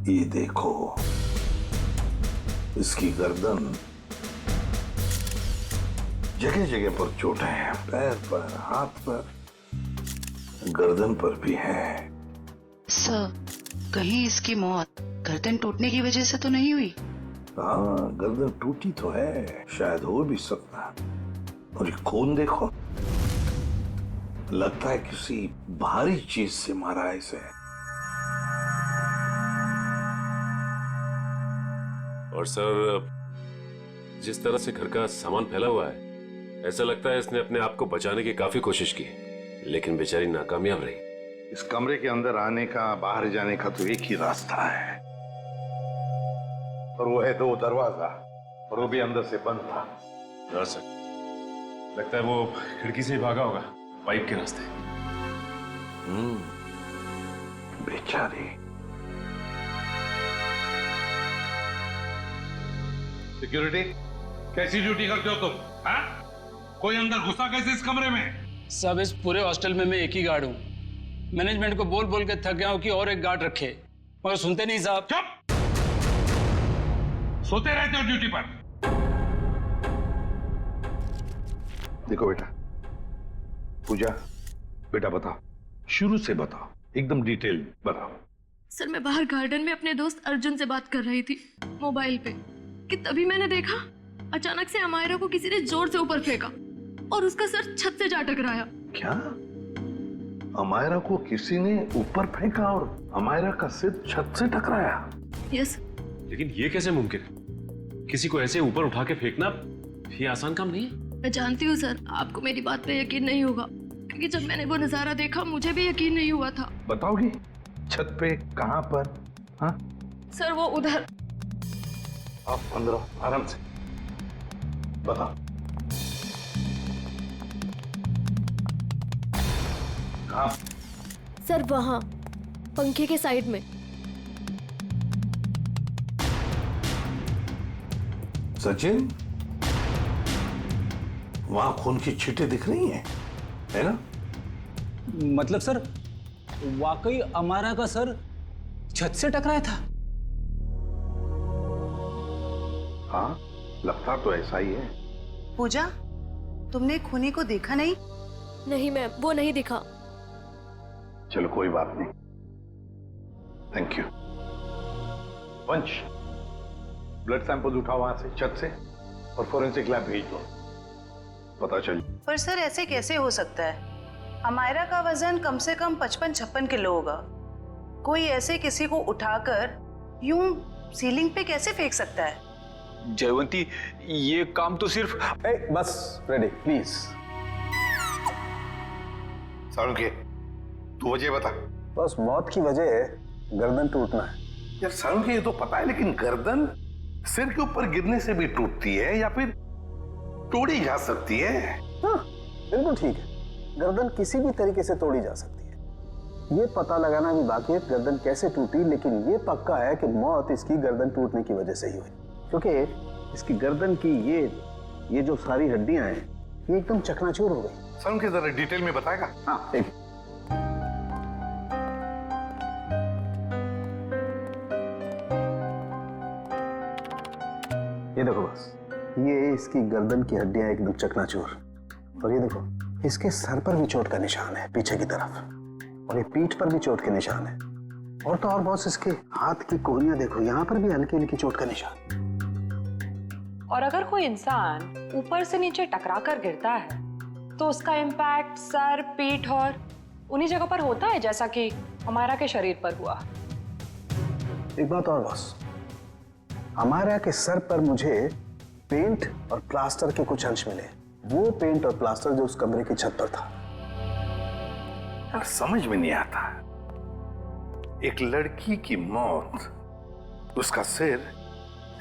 ये देखो, इसकी गर्दन, जगह जगह पर चोटें हैं, पैर पर, हाथ पर, गर्दन पर भी है। सर, कहीं इसकी मौत गर्दन टूटने की वजह से तो नहीं हुई? हाँ, गर्दन टूटी तो है, शायद हो भी सकता। और ये खून देखो, लगता है किसी भारी चीज से मारा है इसे। और सर, जिस तरह से घर का सामान फैला हुआ है, ऐसा लगता है इसने अपने आप को बचाने की काफी कोशिश की, लेकिन बेचारी नाकामयाब रही। इस कमरे के अंदर आने का, बाहर जाने का तो एक ही रास्ता है, और वो है 2 दरवाजा, और वो भी अंदर से बंद था। हाँ सर, लगता है वो खिड़की से ही भागा होगा, पाइप के रास्ते। बेचारी। सिक्योरिटी, कैसी ड्यूटी करते हो तुम? हाँ? कोई अंदर घुसा कैसे इस कमरे में? सब इस पूरे हॉस्टल में मैं एक ही गार्ड हूँ। मैनेजमेंट को बोल बोल के थक गया हूँ कि और एक गार्ड रखे, मगर सुनते नहीं साहब। चुप! सोते रहते हो ड्यूटी पर। देखो बेटा, पूजा, बेटा बताओ, शुरू से बताओ, एकदम डिटेल बताओ। सर, मैं बाहर गार्डन में अपने दोस्त अर्जुन से बात कर रही थी मोबाइल पे कि तभी मैंने देखा अचानक से अमायरा को किसी ने जोर से ऊपर फेंका और उसका सर छत से जा टकराया। क्या? अमायरा को किसी ने ऊपर फेंका और अमायरा का सिर छत से टकराया? यस। लेकिन ये कैसे मुमकिन है? किसी को ऐसे ऊपर उठा के फेंकना ये आसान काम नहीं है। मैं जानती हूँ सर, आपको मेरी बात पे यकीन नहीं होगा, क्योंकि जब मैंने वो नजारा देखा मुझे भी यकीन नहीं हुआ था। बताओगे छत पे कहाँ पर? हाँ सर, वो उधर। आप अंदर आराम से बताओ। कहाँ? सर, वहाँ पंखे के साइड में। सचिन, वहां खून की छींटें दिख रही हैं, है ना? मतलब सर, वाकई अमारा का सर छत से टकराया था? हाँ, लगता तो ऐसा ही है। पूजा, तुमने खूनी को देखा नहीं? नहीं मैम, वो नहीं दिखा। चलो कोई बात नहीं, थैंक यू। वंश, ब्लड सैंपल उठाओ वहां से, छत से, और फोरेंसिक लैब भेज दो, पता चल। पर सर, ऐसे कैसे हो सकता है? अमायरा का वजन कम से कम 55-56 किलो होगा। कोई ऐसे किसी को उठाकर यूं सीलिंग पे कैसे फेंक सकता है? जयवंती, ये काम तो सिर्फ बस रेडी प्लीज। सारुण के, तू वजह बता। बस मौत की वजह है गर्दन टूटना है। यार सारुण के, ये तो पता है, लेकिन गर्दन सिर के ऊपर गिरने से भी टूटती है या फिर तोड़ी जा सकती है? हाँ, बिल्कुल ठीक है, गर्दन किसी भी तरीके से तोड़ी जा सकती है। ये पता लगाना भी बाकी है गर्दन कैसे टूटी, लेकिन ये पक्का है कि मौत इसकी गर्दन टूटने की वजह से ही हुई, क्योंकि इसकी गर्दन की ये जो सारी हड्डियां हैं ये एकदम चकनाचूर हो गई। सारुण के, जरा डिटेल में बताएगा? हाँ, एक ये देखो, बस ये इसकी गर्दन की हड्डियां एकदम चकनाचूर, और ये देखो इसके सर पर भी चोट का निशान है पीछे की तरफ, और ये पीठ पर भी चोट के निशान है, और तो और बॉस इसके हाथ की कोहनियां देखो, यहाँ पर भी हल्की हल्की चोट का निशान। और अगर कोई इंसान ऊपर से नीचे टकरा कर गिरता है तो उसका इम्पैक्ट सर, पीठ और उन्हीं जगह पर होता है जैसा कि अमायरा के शरीर पर हुआ। एक बात और बॉस, अमायरा के सर पर मुझे पेंट और प्लास्टर के कुछ अंश मिले, वो पेंट और प्लास्टर जो उस कमरे की छत पर था। यार समझ में नहीं आता, एक लड़की की मौत उसका सिर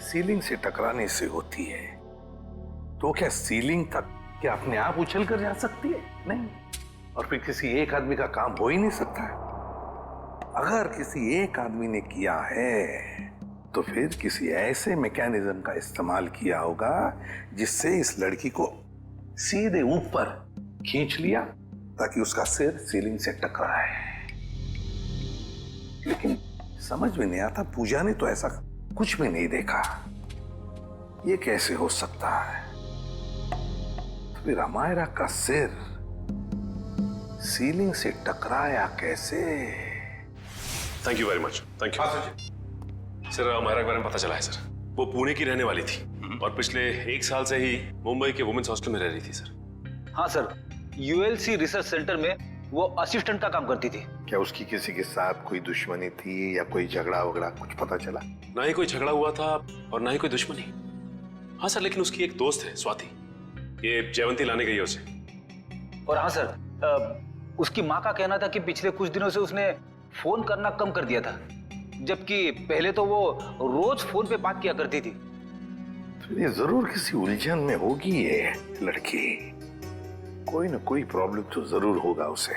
सीलिंग से टकराने से होती है, तो क्या सीलिंग तक क्या अपने आप उछल कर जा सकती है? नहीं। और फिर किसी एक आदमी का काम हो ही नहीं सकता है। अगर किसी एक आदमी ने किया है तो फिर किसी ऐसे मैकेनिज्म का इस्तेमाल किया होगा जिससे इस लड़की को सीधे ऊपर खींच लिया ताकि उसका सिर सीलिंग से टकराए। लेकिन समझ में नहीं आता, पूजा ने तो ऐसा कुछ भी नहीं देखा। ये कैसे हो सकता है? तो फिर अमायरा का सिर सीलिंग से टकराया कैसे? Thank you very much, thank you. Sir हमारा के बारे में पता चला है सर, वो पुणे की रहने वाली थी और पिछले 1 साल से ही मुंबई के वुमेन्स हॉस्टल में रह रही थी सर। हाँ सर, यूएलसी रिसर्च सेंटर में वो असिस्टेंट का काम करती थी। क्या उसकी किसी के साथ कोई दुश्मनी थी या कोई झगड़ा वगड़ा कुछ पता चला? ना ही कोई झगड़ा हुआ था और ना ही कोई दुश्मनी। हाँ सर, लेकिन उसकी एक दोस्त है स्वाति, ये जयवंती लाने गई है उसे। और हाँ सर, उसकी माँ का कहना था कि पिछले कुछ दिनों से उसने फोन करना कम कर दिया था, जबकि पहले तो वो रोज फोन पे बात किया करती थी। तो ये जरूर किसी उलझन में होगी ये लड़की, कोई ना कोई प्रॉब्लम तो जरूर होगा उसे।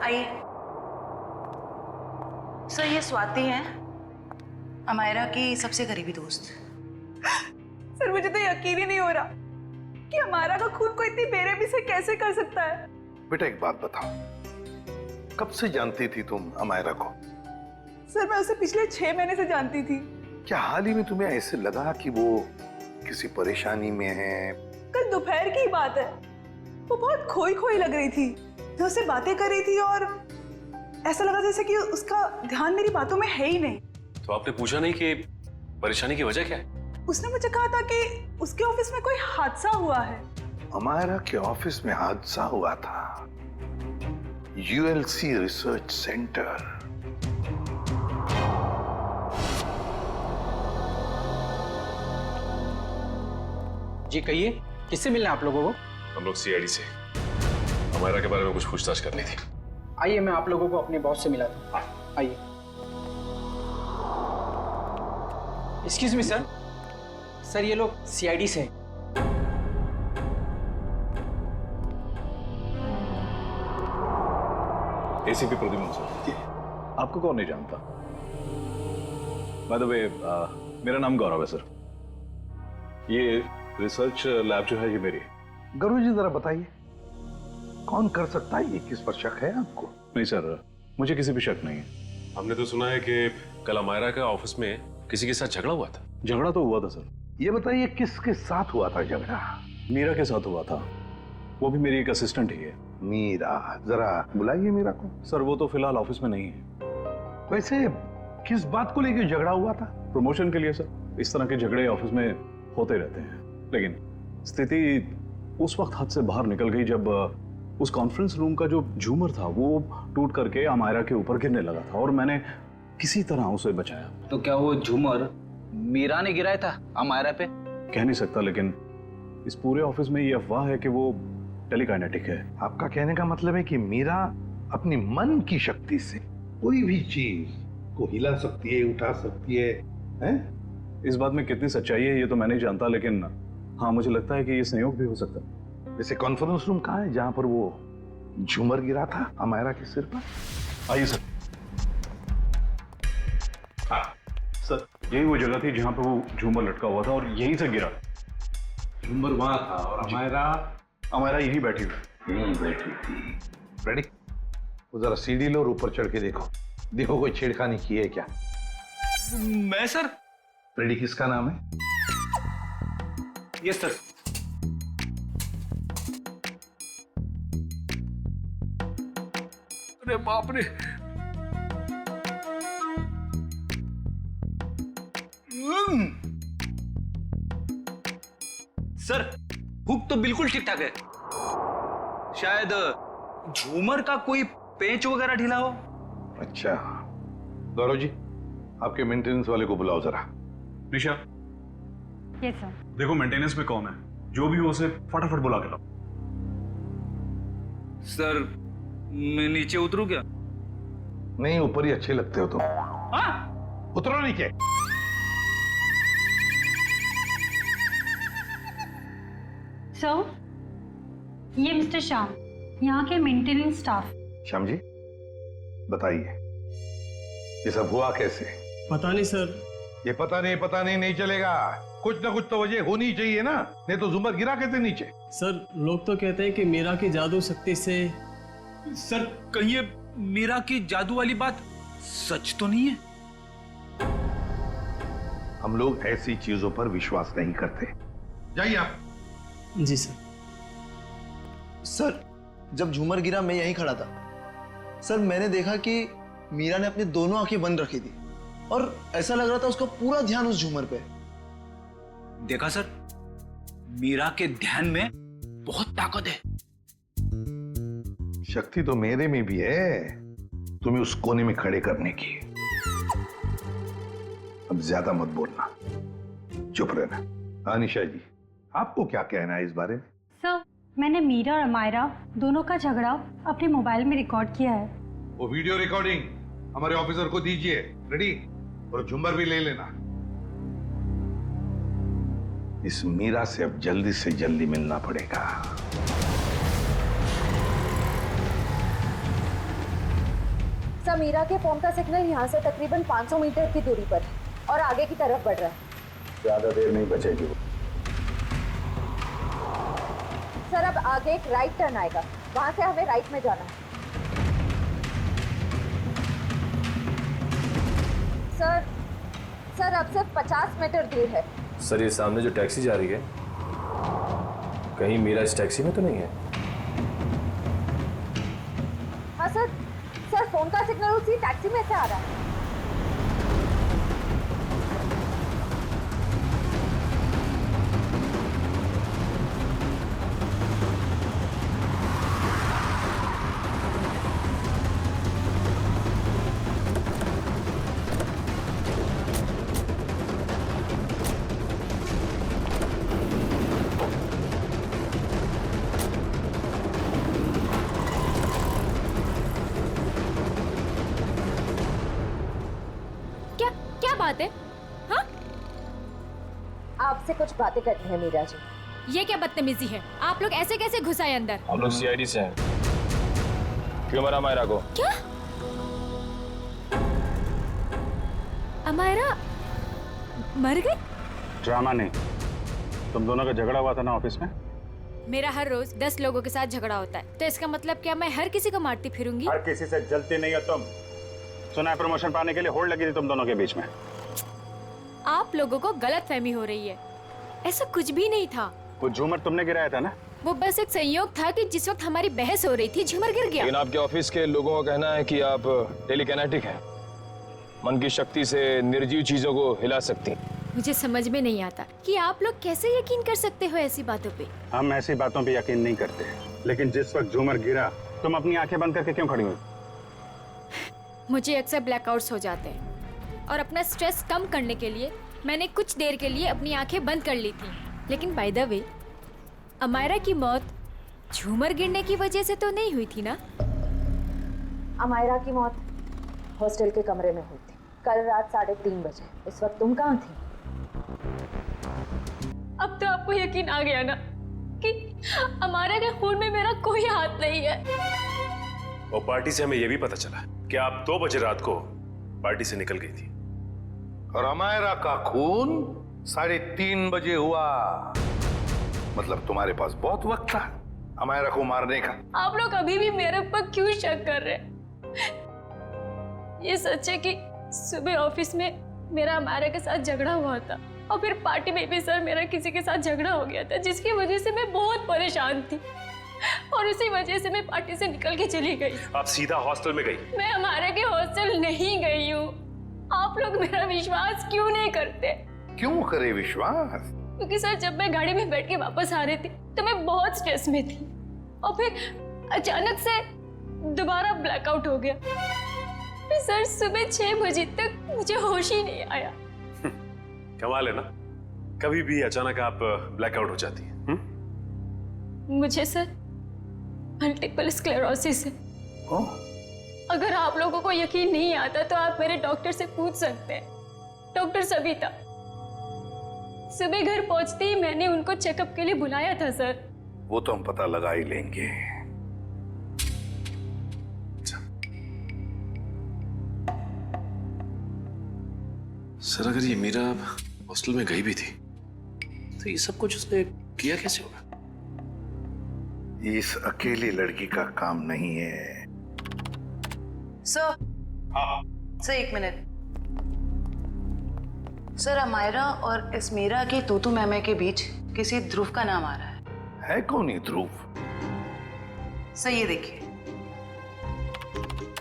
आइए सर, ये स्वाति है, अमायरा की सबसे करीबी दोस्त। सर मुझे तो यकीन ही नहीं हो रहा कि हमारा का खून को इतनी बेरहमी से कैसे कर सकता है। बेटा एक बात बताओ, कब से जानती थी तुम अमायरा को? सर मैं उसे पिछले 6 महीने से जानती थी। क्या हाल ही में तुम्हें ऐसे लगा कि वो किसी परेशानी में है? कल दोपहर की बात है, वो बहुत खोई खोई लग रही थी। मैं उससे बातें कर रही थी और ऐसा लगा जैसे कि उसका ध्यान मेरी बातों में है ही नहीं। तो आपने पूछा नहीं कि परेशानी की वजह क्या है? उसने मुझे कहा था कि उसके ऑफिस में कोई हादसा हुआ है। अमायरा के ऑफिस में हादसा हुआ था? ULC research centre. जी कहिए, किससे मिलना है आप लोगों को? हम लोग सीआईडी से अमायरा के बारे में कुछ पूछताछ करनी थी। आइए मैं आप लोगों को अपने बॉस से मिलाता हूँ। आइए। एक्सक्यूज मी सर, सर ये लोग सीआईडी से हैं। ACP Pradyuman sir. आपको कौन नहीं जानता? बाय द वे, मेरा नाम गौरव है सर। ये रिसर्च लैब जो है ये मेरी है। गौरव जी जरा बताइए, कौन कर सकता है ये? किस पर शक है आपको? नहीं सर, मुझे किसी भी शक नहीं है। हमने तो सुना है कि कल अमायरा का ऑफिस में किसी के साथ झगड़ा हुआ था। झगड़ा तो हुआ था सर। ये बताइए किसके साथ हुआ था झगड़ा? मीरा के साथ हुआ था, वो भी मेरी एक असिस्टेंट ही है। मीरा, जरा बुलाइए मीरा को। सर वो तो फिलहाल ऑफिस में नहीं है। वैसे किस बात को लेकर झगड़ा हुआ था? प्रमोशन के लिए सर। इस तरह के झगड़े ऑफिस में होते रहते हैं, लेकिन स्थिति उस वक्त हाथ से बाहर निकल गई जब उस कॉन्फ्रेंस रूम का जो झूमर था वो टूट करके अमायरा के ऊपर गिरने लगा था और मैंने किसी तरह उसे बचाया। तो क्या वो झूमर मीरा ने गिराया था अमायरा पे? कह नहीं सकता, लेकिन इस पूरे ऑफिस में ये अफवाह है कि वो टेलीकाइनेटिक है। आपका कहने का मतलब है कि मीरा अपनी मन की शक्ति से कोई भी चीज को हिला सकती है, उठा सकती है, हैं? इस बात में कितनी सच्चाई है ये तो मैं नहीं जानता, लेकिन हाँ मुझे लगता है कि ये संयोग भी हो सकता है। वैसे कॉन्फ्रेंस रूम कहाँ है जहां पर वो झूमर गिरा था अमायरा के सिर पर? आइए सर। हाँ सर, यही वो जगह थी जहां पर वो झूमर लटका हुआ था और यहीं से गिरा। झूमर वहां था और अमायरा यहीं बैठी हुई। यहीं बैठी थी। रेडी? वो जरा सीढ़ी लो और ऊपर चढ़ के देखो, देखो कोई छेड़खानी की है क्या? मैं सर? रेडी, किसका नाम है? Yes sir. अरे बाप रे, सर हुक तो बिल्कुल ठीक ठाक है, शायद झूमर का कोई पेंच वगैरह ढीला हो। अच्छा गौरव जी, आपके मेंटेनेंस वाले को बुलाओ जरा। निशा, यस सर। देखो मेंटेनेंस में कौन है, जो भी हो उसे फटाफट बुला के लाओ। सर मैं नीचे उतरूं क्या? नहीं, ऊपर ही अच्छे लगते हो तुम। हाँ? उतरो नीचे। सर, ये मिस्टर श्याम, यहाँ के मेंटेनेंस स्टाफ। श्याम जी बताइए, ये सब हुआ कैसे? पता नहीं सर। ये पता नहीं नहीं चलेगा, कुछ ना कुछ तो वजह होनी चाहिए ना, नहीं तो झूमर गिरा कैसे नीचे? सर लोग तो कहते हैं कि मीरा की जादू शक्ति से। सर कहीं ये मीरा की जादू वाली बात सच तो नहीं है? हम लोग ऐसी चीजों पर विश्वास नहीं करते। जाइए आप। जी सर। सर, जब झूमर गिरा मैं यहीं खड़ा था। सर, मैंने देखा कि मीरा ने अपनी दोनों आंखें बंद रखी थी और ऐसा लग रहा था उसका पूरा ध्यान उस झूमर पे। देखा सर, मीरा के ध्यान में बहुत ताकत है। शक्ति तो मेरे में भी है तुम्हें उस कोने में खड़े करने की। अब ज्यादा मत बोलना, चुप रहना। अनिशा जी, आपको क्या कहना है इस बारे में? सर, मैंने मीरा और अमायरा दोनों का झगड़ा अपने मोबाइल में रिकॉर्ड किया है। वो वीडियो रिकॉर्डिंग हमारे ऑफिसर को दीजिए, रेडी? और झुम्बर भी ले लेना। इस मीरा से अब जल्दी से जल्दी मिलना पड़ेगा। सर, मीरा के फोन का सिग्नल यहाँ से तकरीबन 500 मीटर की दूरी पर है और आगे की तरफ बढ़ रहा है। ज्यादा देर नहीं बचेगी। सर, अब आगे एक राइट टर्न आएगा, वहां से हमें राइट में जाना है। सर अब सिर्फ 50 मीटर दूर है। सर, ये सामने जो टैक्सी जा रही है, कहीं मीरा इस टैक्सी में तो नहीं है? हाँ सर, फोन का सिग्नल उसी टैक्सी में से आ रहा है। बात है? हाँ? आपसे कुछ बातें करनी है मीरा जी। ये क्या बदतमीजी है? आप लोग ऐसे कैसे घुस आए अंदर? हम लोग सीआईडी से हैं। क्यों मरा अमायरा को? क्या? अमायरा मर गई? ड्रामा नहीं, तुम दोनों का झगड़ा हुआ था ना ऑफिस में? मेरा हर रोज 10 लोगों के साथ झगड़ा होता है, तो इसका मतलब क्या मैं हर किसी को मारती फिरूंगी? हर किसी से जलती नहीं हो तुम। सुना है प्रमोशन पाने के लिए होड़ लगी थी तुम दोनों के बीच में। आप लोगों को गलतफहमी हो रही है, ऐसा कुछ भी नहीं था। वो झूमर तुमने गिराया था ना? वो बस एक संयोग था कि जिस वक्त हमारी बहस हो रही थी झूमर गिर गया। लेकिन आपके ऑफिस के लोगों का कहना है कि आप टेलीकिनेटिक हैं, मन की शक्ति से निर्जीव चीजों को हिला सकती हैं। मुझे समझ में नहीं आता कि आप लोग कैसे यकीन कर सकते हो ऐसी बातों पे। हम ऐसी बातों पे यकीन नहीं करते, लेकिन जिस वक्त झूमर गिरा तुम अपनी आंखें बंद करके क्यों खड़ी हुई? मुझे अक्सर ब्लैकआउट्स हो जाते हैं और अपना स्ट्रेस कम करने के लिए मैंने कुछ देर के लिए अपनी आंखें बंद कर ली थी। लेकिन बाय द वे, अमायरा की मौत झूमर गिरने की वजह से तो नहीं हुई थी ना? अमायरा की मौत हॉस्टल के कमरे में हुई थी, कल रात 3:30 बजे। इस वक्त तुम कहाँ थी? अब तो आपको यकीन आ गया ना कि अमायरा के खून में मेरा कोई हाथ नहीं है। और पार्टी से हमें यह भी पता चला कि आप 2 बजे रात को पार्टी से निकल गई थी। और अमायरा का खून 3:30 बजे हुआ। मतलब तुम्हारे पास बहुत वक्त था अमायरा को मारने का। आप लोग अभी भी मेरे ऊपर क्यों शक कर रहे हैं? ये सच है कि सुबह ऑफिस में मेरा अमायरा के साथ झगड़ा हुआ था और फिर पार्टी में भी सर मेरा किसी के साथ झगड़ा हो गया था, जिसकी वजह से मैं बहुत परेशान थी और उसी वजह से मैं पार्टी से निकल के चली गई। आप सीधा हॉस्टल में गई? मैं अमायरा के हॉस्टल नहीं गई हूँ। आप लोग मेरा विश्वास क्यों नहीं करते? क्यों करे विश्वास? क्योंकि सर जब मैं गाड़ी में बैठ के वापस आ रही थी तो मैं बहुत स्ट्रेस में थी और फिर अचानक से दोबारा ब्लैकआउट हो गया। फिर सर सुबह 6 बजे तक मुझे होश ही नहीं आया। कमाल है ना, कभी भी अचानक आप ब्लैकआउट हो जाती हैं। मुझे सर मल्टीपल स्क्लेरोसिस है। अगर आप लोगों को यकीन नहीं आता तो आप मेरे डॉक्टर से पूछ सकते हैं, डॉक्टर सविता। सुबह घर पहुंचते ही मैंने उनको चेकअप के लिए बुलाया था सर। वो तो हम पता लगा ही लेंगे। सर अगर ये मीरा हॉस्टल में गई भी थी तो ये सब कुछ उसने किया कैसे होगा? इस अकेली लड़की का काम नहीं है। सर सर एक मिनट सर, अमायरा और इस मीरा की तूतू मैमे के बीच किसी ध्रुव का नाम आ रहा है कौन ये ध्रुव? सर ये देखिए।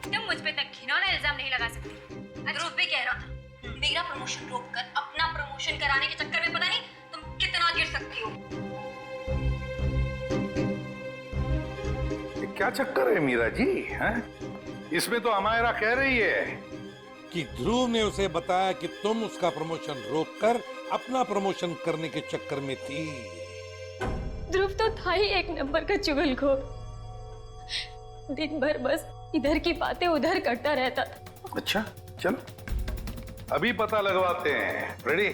तुम मुझ पे तक घिनौना इल्जाम नहीं लगा सकती। ध्रुव भी कह रहा था मेरा प्रमोशन रोककर अपना प्रमोशन कराने के चक्कर में पता नहीं तुम कितना गिर सकती हो। ये क्या चक्कर है मीरा जी? हैं? इसमें तो अमायरा कह रही है कि ध्रुव ने उसे बताया कि तुम उसका प्रमोशन रोककर अपना प्रमोशन करने के चक्कर में थी। ध्रुव तो था ही एक नंबर का चुगलखोर। दिन भर बस इधर की बातें उधर करता रहता था। अच्छा चल अभी पता लगवाते हैं। रेडी?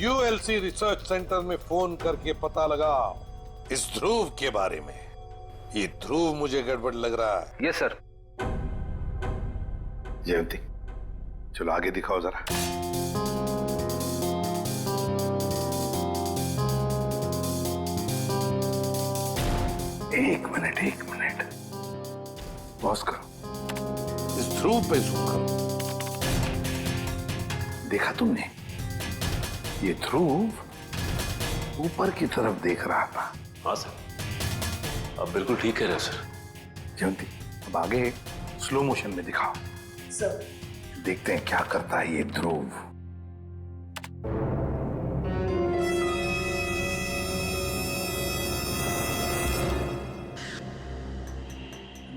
यूएलसी रिसर्च सेंटर में फोन करके पता लगाओ इस ध्रुव के बारे में। ये ध्रुव मुझे गड़बड़ लग रहा है। Yes sir. जयंती चलो आगे दिखाओ जरा। एक मिनट पॉज करो। इस ध्रुव पे जूम करो। देखा तुमने? ये ध्रुव ऊपर की तरफ देख रहा था। हाँ सर, आप बिल्कुल ठीक कह रहे हो सर। जयंती अब आगे स्लो मोशन में दिखाओ। सर देखते हैं क्या करता है ये ध्रुव।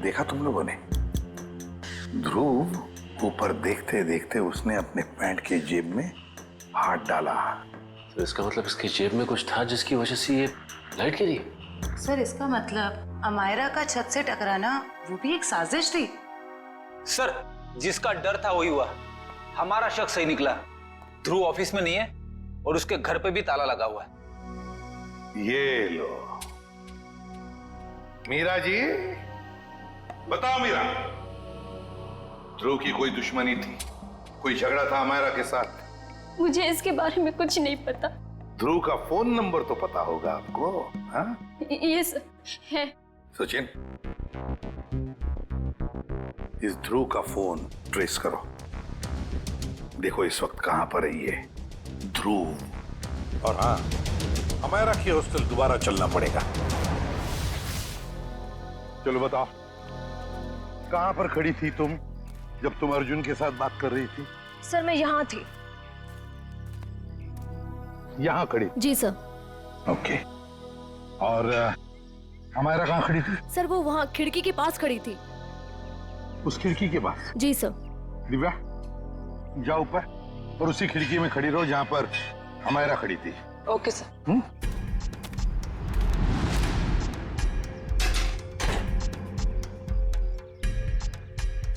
देखा तुम लोगों ने? ध्रुव ऊपर देखते देखते उसने अपने पैंट के जेब में हाथ डाला। तो इसका मतलब इसकी जेब में कुछ था जिसकी वजह से ये लाइट गिरी। सर इसका मतलब अमायरा का छत से टकराना वो भी एक साजिश थी। सर जिसका डर था वही हुआ। हमारा शक सही निकला। ध्रुव ऑफिस में नहीं है और उसके घर पे भी ताला लगा हुआ है। ये लो मीरा जी, बताओ मीरा, ध्रुव की कोई दुश्मनी थी? कोई झगड़ा था अमायरा के साथ? मुझे इसके बारे में कुछ नहीं पता। ध्रुव का फोन नंबर तो पता होगा आपको? हाँ? यस है। सचिन इस ध्रुव का फोन ट्रेस करो। देखो इस वक्त कहां पर है ये ध्रुव। और हाँ, अमायरा की हॉस्टल दोबारा चलना पड़ेगा। चलो बताओ कहां पर खड़ी थी तुम जब तुम अर्जुन के साथ बात कर रही थी? सर मैं यहाँ थी। यहां खड़ी? जी सर। ओके। और अमायरा कहां खड़ी थी? सर वो वहाँ खिड़की के पास खड़ी थी। उस खिड़की के पास? जी सर। दिव्या जाओ ऊपर और उसी खिड़की में खड़ी रहो जहां पर अमायरा खड़ी थी। Okay sir.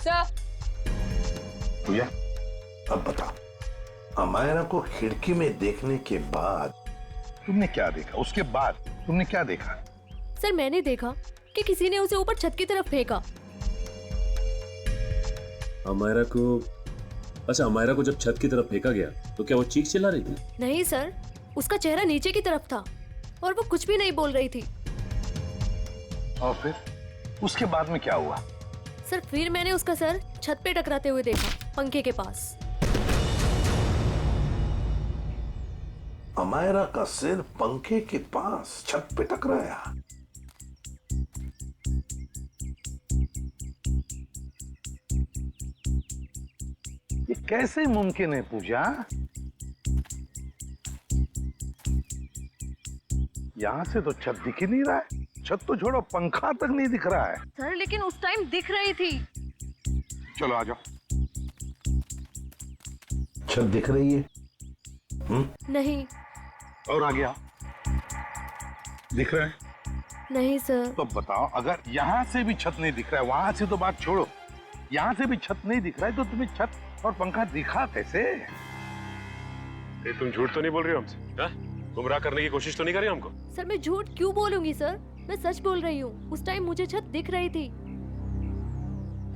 सर। भैया अब बताओ, अमायरा को खिड़की में देखने के बाद तुमने क्या देखा? उसके बाद तुमने क्या देखा? सर मैंने देखा कि किसी ने उसे ऊपर छत की तरफ फेंका। अमायरा को, अच्छा अमायरा को जब छत की तरफ फेंका गया तो क्या वो चीख चिल्ला रही थी? नहीं सर, उसका चेहरा नीचे की तरफ था और वो कुछ भी नहीं बोल रही थी। और फिर उसके बाद में क्या हुआ? सर फिर मैंने उसका सर छत पे टकराते हुए देखा, पंखे के पास। अमायरा का सिर पंखे के पास छत पे टकराया। ये कैसे मुमकिन है पूजा? यहां से तो छत दिख ही नहीं रहा है। छत तो छोड़ो, पंखा तक नहीं दिख रहा है। सर लेकिन उस टाइम दिख रही थी। चलो आ जाओ। छत दिख रही है? नहीं। और आ गया? दिख रहा है? नहीं सर। तो बताओ, अगर यहां से भी छत नहीं दिख रहा है, वहां से तो बात छोड़ो, यहां से भी छत नहीं दिख रहा है, तो तुम्हें छत और पंखा दिखा कैसे? तुम झूठ तो नहीं बोल रही हो हमसे? गुमराह करने की कोशिश तो नहीं कर रही हमको? सर मैं झूठ क्यों बोलूंगी सर, मैं सच बोल रही हूँ। उस टाइम मुझे छत दिख रही थी।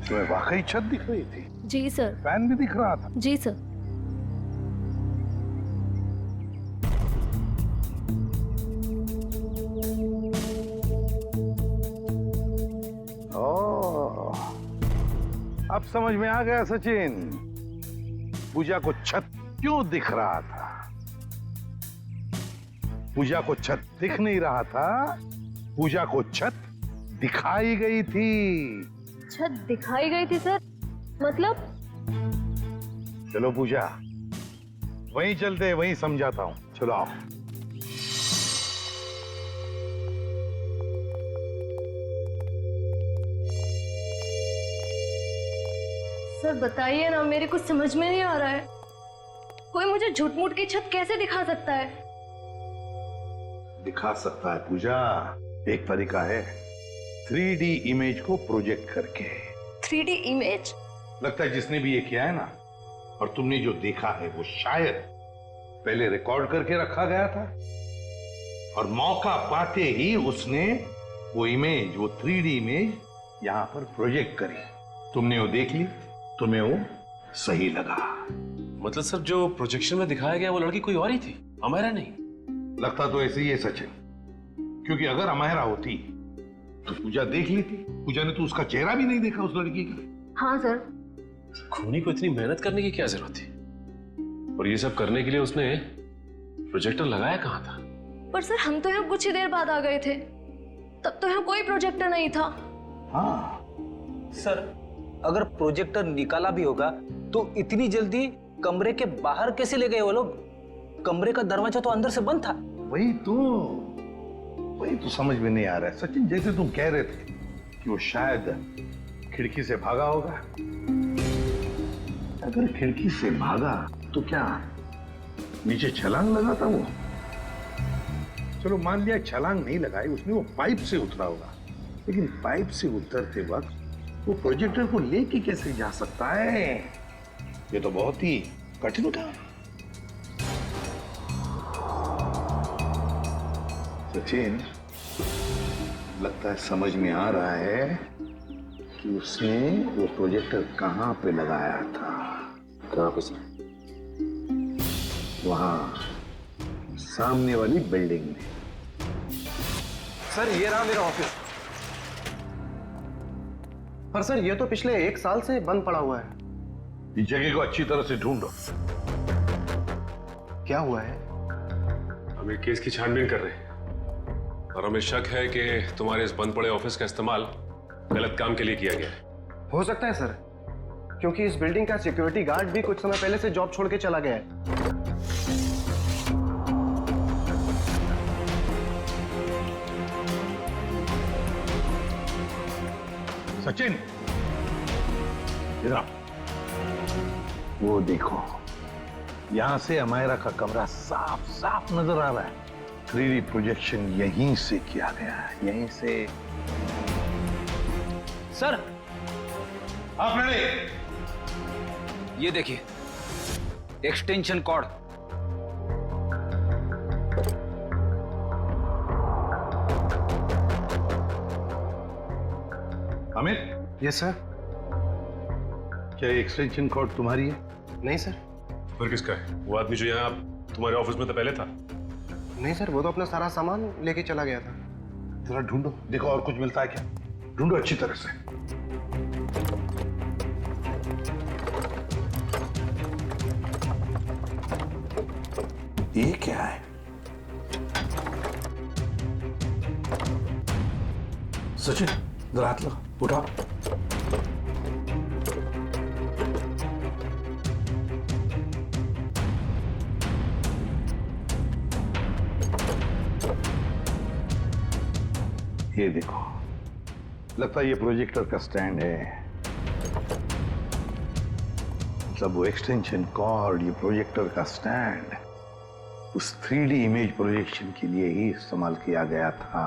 तुम्हें वाकई छत दिख रही थी? जी सर। फैन भी दिख रहा था? जी सर। अब समझ में आ गया सचिन, पूजा को छत क्यों दिख रहा था। पूजा को छत दिख नहीं रहा था, पूजा को छत दिखाई गई थी। छत दिखाई गई थी सर, मतलब? चलो पूजा, वहीं चलते, वहीं समझाता हूं। चलो आओ। सर बताइए ना, मेरे कुछ समझ में नहीं आ रहा है। कोई मुझे झूठ मूठ की छत कैसे दिखा सकता है? दिखा सकता है पूजा, एक तरीका है, 3D इमेज को प्रोजेक्ट करके। 3D image? लगता है जिसने भी ये किया है ना, और तुमने जो देखा है वो शायद पहले रिकॉर्ड करके रखा गया था, और मौका पाते ही उसने वो इमेज, वो 3D इमेज यहां पर प्रोजेक्ट करी। तुमने वो देख ली, तुम्हें वो सही लगा। मतलब सर, जो प्रोजेक्शन में दिखाया गया वो लड़की कोई और ही थी, अमायरा नहीं? लगता तो ऐसे ही है सचिन, क्योंकि अगर अमायरा होती तो पूजा देख लेती। पूजा ने तो उसका चेहरा भी नहीं देखा उस लड़की का। हाँ सर। खूनी को इतनी मेहनत करने की क्या जरूरत थी? और ये सब करने के लिए उसने प्रोजेक्टर लगाया कहां था? पर सर हम तो यहाँ कुछ ही देर बाद आ गए थे, तब तो यहाँ कोई प्रोजेक्टर नहीं था। हाँ सर, अगर प्रोजेक्टर निकाला भी होगा तो इतनी जल्दी कमरे के बाहर कैसे ले गए वो लोग? कमरे का दरवाजा तो अंदर से बंद था। वही तो समझ में नहीं आ रहा है सचिन। जैसे तुम कह रहे थे कि वो शायद खिड़की से भागा होगा। अगर खिड़की से भागा तो क्या नीचे छलांग लगा था वो? चलो मान लिया छलांग नहीं लगाई उसने, वो पाइप से उतरा होगा। लेकिन पाइप से उतरते वक्त वो प्रोजेक्टर को लेके कैसे जा सकता है? ये तो बहुत ही कठिन काम। सचिन, लगता है समझ में आ रहा है कि उसने वो प्रोजेक्टर कहां पे लगाया था। कहां पे सर? वहां सामने वाली बिल्डिंग में। सर ये रहा मेरा ऑफिस। पर सर ये तो पिछले 1 साल से बंद पड़ा हुआ है। इस जगह को अच्छी तरह से ढूंढो। क्या हुआ है? हम एक केस की छानबीन कर रहे हैं और हमें शक है कि तुम्हारे इस बंद पड़े ऑफिस का इस्तेमाल गलत काम के लिए किया गया है। हो सकता है सर, क्योंकि इस बिल्डिंग का सिक्योरिटी गार्ड भी कुछ समय पहले से जॉब छोड़ के चला गया है। सचिन, इधर वो देखो, यहां से अमायरा का कमरा साफ साफ नजर आ रहा है। 3D प्रोजेक्शन यहीं से किया गया है, यहीं से। सर आप रेडी? ये देखिए, extension cord. Amit. Yes sir. क्या ये एक्सटेंशन कॉर्ड तुम्हारी है? नहीं सर। फिर किसका है? वो आदमी जो यहाँ तुम्हारे ऑफिस में तो पहले था। नहीं सर, वो तो अपना सारा सामान लेके चला गया था। जरा ढूंढो, देखो और कुछ मिलता है क्या। ढूंढो अच्छी तरह से। ये क्या है? सचिन जरा हाथ लो, उठा। ये देखो, लगता है ये प्रोजेक्टर का स्टैंड है। मतलब वो एक्सटेंशन कॉर्ड, ये प्रोजेक्टर का स्टैंड उस 3D इमेज प्रोजेक्शन के लिए ही इस्तेमाल किया गया था।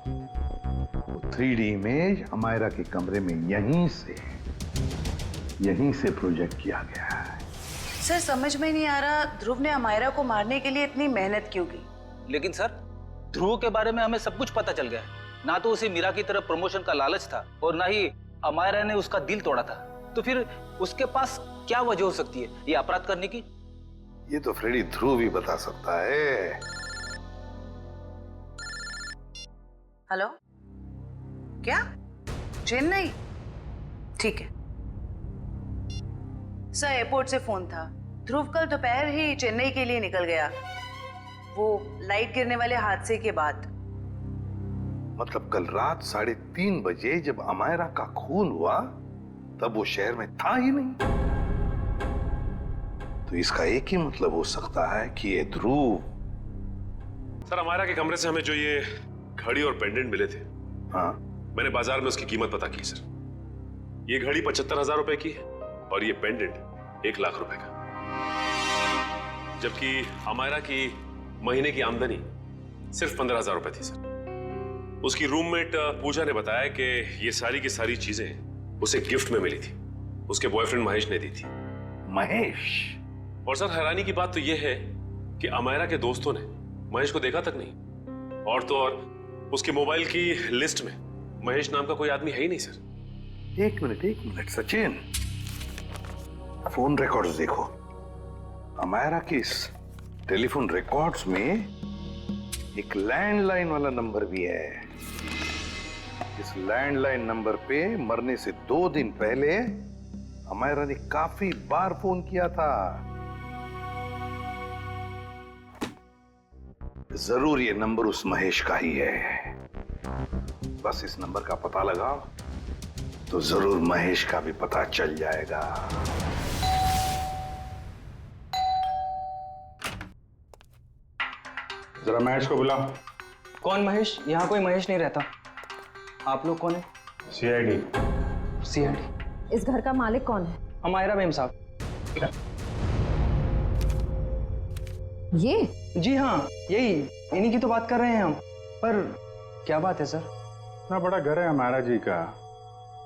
वो 3D इमेज अमायरा के कमरे में यहीं से प्रोजेक्ट किया गया है। सर समझ में नहीं आ रहा, ध्रुव ने अमायरा को मारने के लिए इतनी मेहनत क्यों की? लेकिन सर, ध्रुव के बारे में हमें सब कुछ पता चल गया। ना तो उसे मीरा की तरफ प्रमोशन का लालच था और ना ही अमायरा ने उसका दिल तोड़ा था। तो फिर उसके पास क्या वजह हो सकती है ये अपराध करने की? ये तो फ्रेडी ध्रुव ही बता सकता है। हेलो, क्या? चेन्नई? ठीक है, सर एयरपोर्ट से फोन था। ध्रुव कल दोपहर ही चेन्नई के लिए निकल गया, वो लाइट गिरने वाले हादसे के बाद। मतलब कल रात 3:30 बजे जब अमायरा का खून हुआ तब वो शहर में था ही नहीं। तो इसका एक ही मतलब हो सकता है कि ये ध्रुव। सर अमायरा के कमरे से हमें जो ये घड़ी और पेंडेंट मिले थे, हाँ, मैंने बाजार में उसकी कीमत पता की सर। ये घड़ी 75,000 रुपए की है और ये पेंडेंट 1 लाख रुपए का। जबकि अमायरा की महीने की आमदनी सिर्फ 15,000 रुपए थी सर। उसकी रूममेट पूजा ने बताया कि ये सारी की सारी चीजें उसे गिफ्ट में मिली थी, उसके बॉयफ्रेंड महेश ने दी थी। महेश? और सर हैरानी की बात तो यह है कि अमायरा के दोस्तों ने महेश को देखा तक नहीं, और तो और उसके मोबाइल की लिस्ट में महेश नाम का कोई आदमी है ही नहीं सर। एक मिनट सचिन, फोन रिकॉर्ड्स देखो। अमायरा के इस टेलीफोन रिकॉर्ड्स में एक लैंडलाइन वाला नंबर भी है। इस लैंडलाइन नंबर पे मरने से 2 दिन पहले अमायरा ने काफी बार फोन किया था। जरूर ये नंबर उस महेश का ही है। बस इस नंबर का पता लगाओ तो जरूर महेश का भी पता चल जाएगा। जरा महेश को बुलाओ। कौन महेश? यहाँ कोई महेश नहीं रहता। आप लोग कौन है? सीआईडी। सीआईडी? इस घर का मालिक कौन है? अमायरा मैम साहब। ये? जी हाँ, यही, इन्हीं की तो बात कर रहे हैं हम। पर क्या बात है सर? इतना बड़ा घर है अमायरा जी का,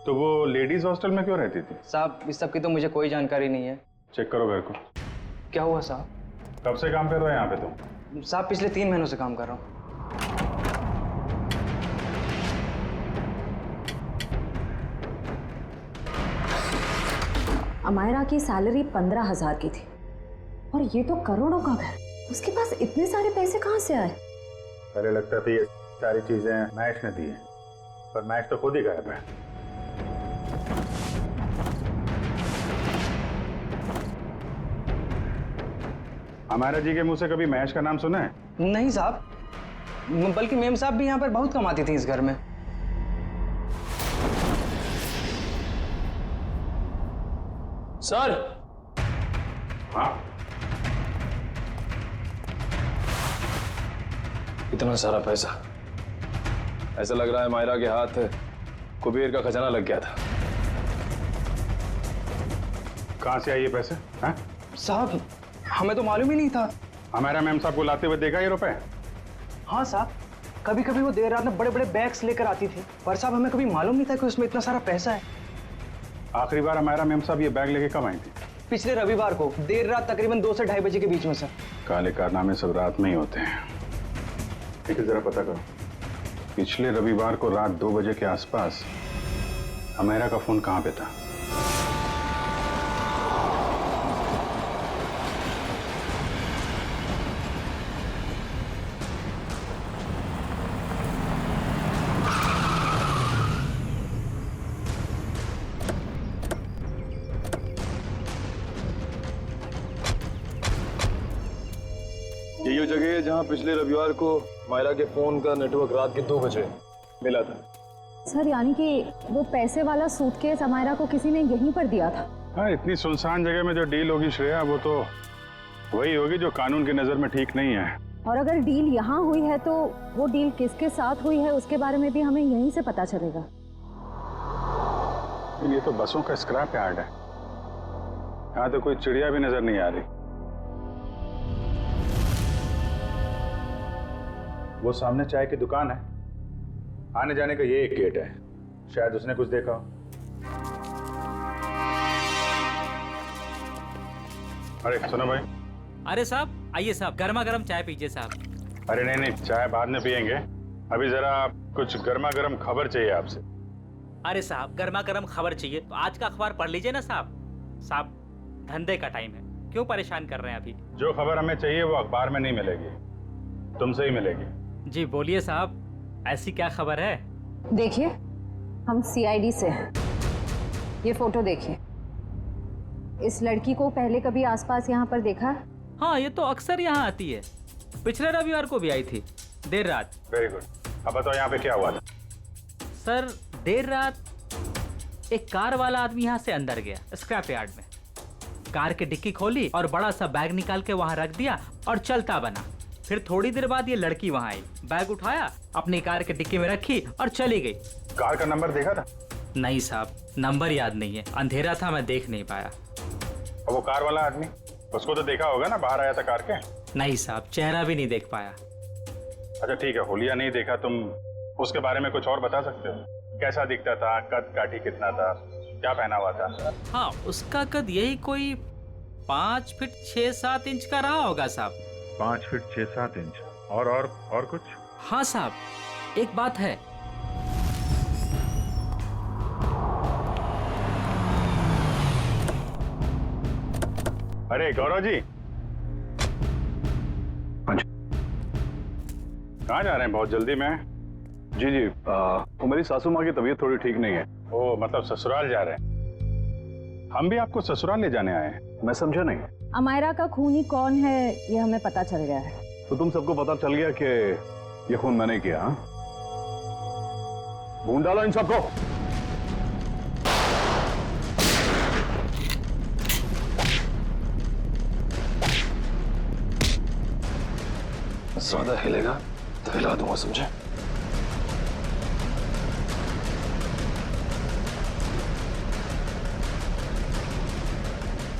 तो वो लेडीज हॉस्टल में क्यों रहती थी? साहब इस सब की तो मुझे कोई जानकारी नहीं है। चेक करो घर को। क्या हुआ साहब? कब से काम कर रहे हो यहाँ पे तुम? साहब पिछले 3 महीनों से काम कर रहा हूँ। अमायरा की सैलरी 15,000 की थी और ये तो करोड़ों का घर। उसके पास इतने सारे पैसे कहाँ से आए? पहले लगता था ये सारी चीजें महेश ने दी है, पर महेश तो खुद ही गायब है। अमायरा जी के मुंह से कभी महेश का नाम सुना है? नहीं साहब, बल्कि मेम साहब भी यहाँ पर बहुत कमाती थी इस घर में। सर। हाँ? इतना सारा पैसा, ऐसा लग रहा है मायरा के हाथ कुबेर का खजाना लग गया था। कहाँ से आए ये पैसे? हाँ? साहब हमें तो मालूम ही नहीं था। अमायरा मैम साहब को लाते हुए देखा ये रुपए? हाँ साहब, कभी कभी वो देर रात में बड़े बड़े बैग्स लेकर आती थी, पर साहब हमें कभी मालूम नहीं था कि उसमें इतना सारा पैसा है। आखिरी बार अमायरा मैम साहब ये बैग लेके कब आई थी? पिछले रविवार को देर रात तकरीबन 2 से 2:30 बजे के बीच में सर। काले कारनामे सब रात में ही होते हैं। लेकिन जरा पता करो, पिछले रविवार को रात 2 बजे के आसपास अमायरा का फोन कहाँ पे था? यही वो जगह है जहाँ पिछले रविवार को मायरा के फोन का नेटवर्क रात के 2 बजे मिला था। सर यानी कि वो पैसे वाला सूटकेस अमायरा को किसी ने यहीं पर दिया था? हाँ, इतनी सुनसान जगह में जो डील होगी श्रेया, वो तो वही होगी जो कानून की नजर में ठीक नहीं है। और अगर डील यहाँ हुई है तो वो डील किसके साथ हुई है उसके बारे में भी हमें यहीं से पता चलेगा। ये तो बसों का स्क्रैप यार्ड है, यहाँ तो कोई चिड़िया भी नजर नहीं आ रही। वो सामने चाय की दुकान है, आने जाने का ये एक गेट है, शायद उसने कुछ देखा हो। अरे सुनो भाई। अरे साहब आइए साहब, गर्मा गर्म चाय पीजिए साहब। अरे नहीं नहीं, चाय बाद में पियेंगे, अभी जरा कुछ गर्मा गर्म खबर चाहिए आपसे। अरे साहब गर्मा गर्म खबर चाहिए तो आज का अखबार पढ़ लीजिए ना साहब। साहब धंधे का टाइम है, क्यों परेशान कर रहे हैं अभी? जो खबर हमें चाहिए वो अखबार में नहीं मिलेगी, तुमसे ही मिलेगी। जी बोलिए साहब, ऐसी क्या खबर है? देखिए हम सीआईडी से हैं, ये फोटो देखिए। इस लड़की को पहले कभी आसपास यहाँ पर देखा है? हाँ, ये तो अक्सर यहाँ आती है। पिछले रविवार को भी आई थी, देर रात। Very good. अब बताओ यहाँ पे क्या हुआ था? सर, देर रात एक कार वाला आदमी यहाँ से अंदर गया स्क्रैप यार्ड में, कार की डिक्की खोली और बड़ा सा बैग निकाल के वहाँ रख दिया और चलता बना। फिर थोड़ी देर बाद ये लड़की वहाँ आई, बैग उठाया, अपनी कार की डिक्की में रखी और चली गई। कार का नंबर देखा था? नहीं साहब, नंबर याद नहीं है, अंधेरा था, मैं देख नहीं पाया। और वो कार वाला आदमी, उसको तो देखा होगा ना, बाहर आया था कार के? नहीं साहब, चेहरा भी नहीं देख पाया। अच्छा ठीक है, हुलिया नहीं देखा, तुम उसके बारे में कुछ और बता सकते हो? कैसा दिखता था, कद काठी कितना था, क्या पहना हुआ था? हाँ, उसका कद यही कोई 5 फीट 6-7 इंच का रहा होगा साहब। 5 फीट 6-7 इंच। और कुछ? हाँ साहब, एक बात है। अरे गौरव जी, कहाँ जा रहे हैं बहुत जल्दी में? जी, वो मेरी सासू माँ की तबीयत थोड़ी ठीक नहीं है। ओ, मतलब ससुराल जा रहे हैं? हम भी आपको ससुराल ले जाने आए हैं। मैं समझा नहीं। अमायरा का खूनी कौन है ये हमें पता चल गया है। तो तुम सबको पता चल गया कि ये खून मैंने किया? हाँ, ढूंढ डालो इन सबको। ज्यादा हिलेगा तो हिला दूंगा, समझे?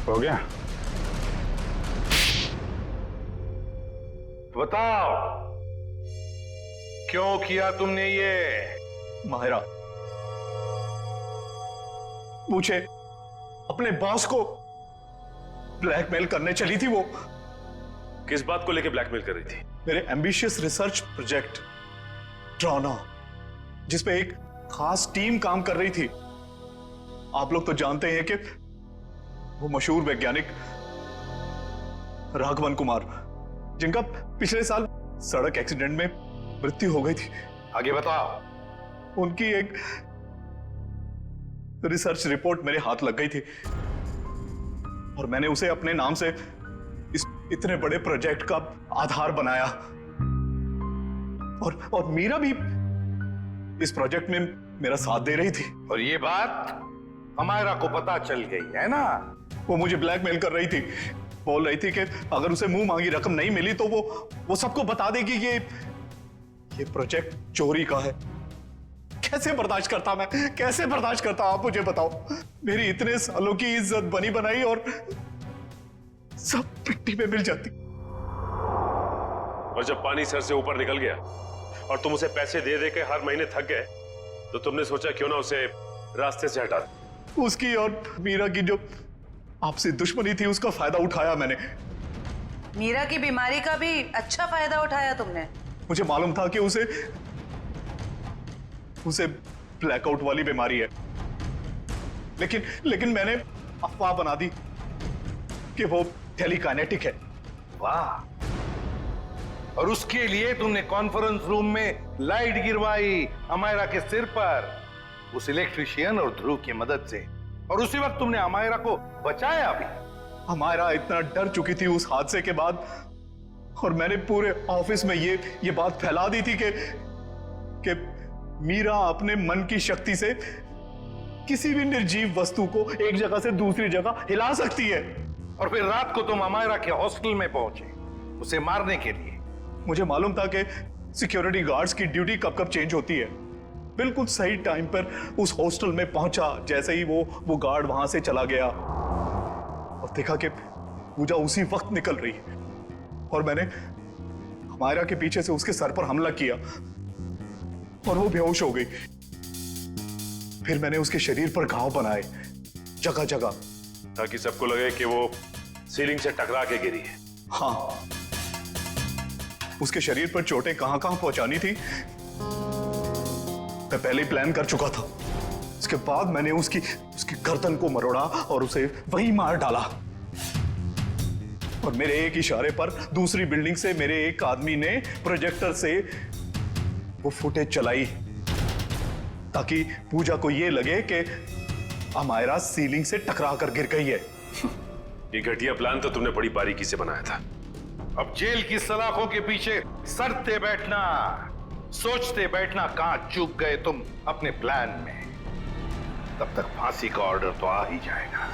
हो गया? बताओ क्यों किया तुमने ये? माहिरा, मुझे अपने बॉस को ब्लैकमेल करने चली थी। वो किस बात को लेकर ब्लैकमेल कर रही थी? मेरे एम्बिशियस रिसर्च प्रोजेक्ट ड्रोना, जिसपे एक खास टीम काम कर रही थी। आप लोग तो जानते हैं कि वो मशहूर वैज्ञानिक राघवन कुमार, जिनका पिछले साल सड़क एक्सीडेंट में मृत्यु हो गई थी। आगे बताओ। उनकी एक रिसर्च रिपोर्ट मेरे हाथ लग गई थी और मैंने उसे अपने नाम से इस इतने बड़े प्रोजेक्ट का आधार बनाया। और मीरा भी इस प्रोजेक्ट में मेरा साथ दे रही थी। और ये बात अमायरा को पता चल गई है ना? वो मुझे ब्लैकमेल कर रही थी, बोल रही थी कि अगर उसे मुंह मांगी रकम नहीं मिली तो वो सबको बता देगी कि ये प्रोजेक्ट चोरी का है। कैसे बर्दाश्त करता मैं, कैसे बर्दाश्त करता? आप मुझे बताओ। मेरी इतने सालों की इज्जत बनी बनाई और सब मिट्टी में मिल जाती। और जब पानी सर से ऊपर निकल गया और तुम उसे पैसे दे दे के हर महीने थक गए, तो तुमने सोचा क्यों ना उसे रास्ते से हटा दे। उसकी और मीरा की जो आपसी दुश्मनी थी, उसका फायदा उठाया मैंने। मीरा की बीमारी का भी अच्छा फायदा उठाया तुमने। मुझे मालूम था कि उसे ब्लैकआउट वाली बीमारी है, लेकिन मैंने अफवाह बना दी कि वो टेलीकाइनेटिक है। वाह! और उसके लिए तुमने कॉन्फ्रेंस रूम में लाइट गिरवाई अमायरा के सिर पर, उस इलेक्ट्रिशियन और ध्रुव की मदद से, और उसी वक्त तुमने अमायरा को बचाया भी। अमायरा इतना डर चुकी थी उस हादसे के बाद, और मैंने पूरे ऑफिस में ये बात फैला दी थी कि मीरा अपने मन की शक्ति से किसी भी निर्जीव वस्तु को एक जगह से दूसरी जगह हिला सकती है। और फिर रात को तुम अमायरा के हॉस्टल में पहुंचे उसे मारने के लिए। मुझे मालूम था कि सिक्योरिटी गार्ड्स की ड्यूटी कब कब चेंज होती है। बिल्कुल सही टाइम पर उस हॉस्टल में पहुंचा। जैसे ही वो गार्ड वहां से चला गया और देखा कि पूजा उसी वक्त निकल रही है, और मैंने अमायरा के पीछे से उसके सर पर हमला किया और वो बेहोश हो गई। फिर मैंने उसके शरीर पर घाव बनाए जगह जगह, ताकि सबको लगे कि वो सीलिंग से टकरा के गिरी है। हाँ, उसके शरीर पर चोटें कहां कहां पहुंचानी थी मैं पहले ही प्लान कर चुका था। उसके बाद मैंने उसकी गर्दन को मरोड़ा और उसे वहीं मार डाला। और मेरे एक इशारे पर दूसरी बिल्डिंग से मेरे एक आदमी ने प्रोजेक्टर से वो फुटेज चलाई, ताकि पूजा को यह लगे कि अमायरा सीलिंग से टकरा कर गिर गई है। ये घटिया प्लान तो तुमने बड़ी बारीकी से बनाया था। अब जेल की सलाखों के पीछे सरते बैठना, सोचते बैठना कहां चूक गए तुम अपने प्लान में। तब तक फांसी का ऑर्डर तो आ ही जाएगा।